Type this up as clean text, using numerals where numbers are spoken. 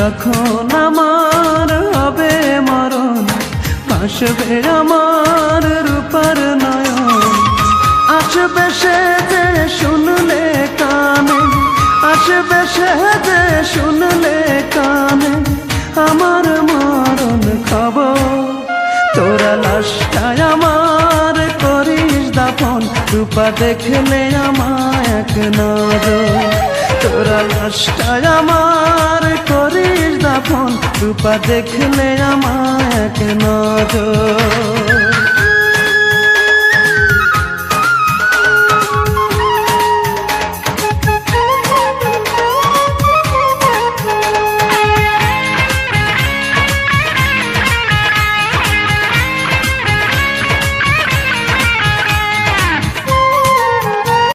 যখন আমার হবে মরণ, ভাসবে আমার রূপার নয়ন। আসবে সে যে শুনলে কানে, আসবে সে যে শুনলে কানে আমার মরণ খবর। তোরা লাশটায় আমার করিস দাফন, রূপা দেখলে আমায় এক নজর। তোরা লাশটায় আমার করিস দাফন, রূপা দেখলে আমায় এক নজর।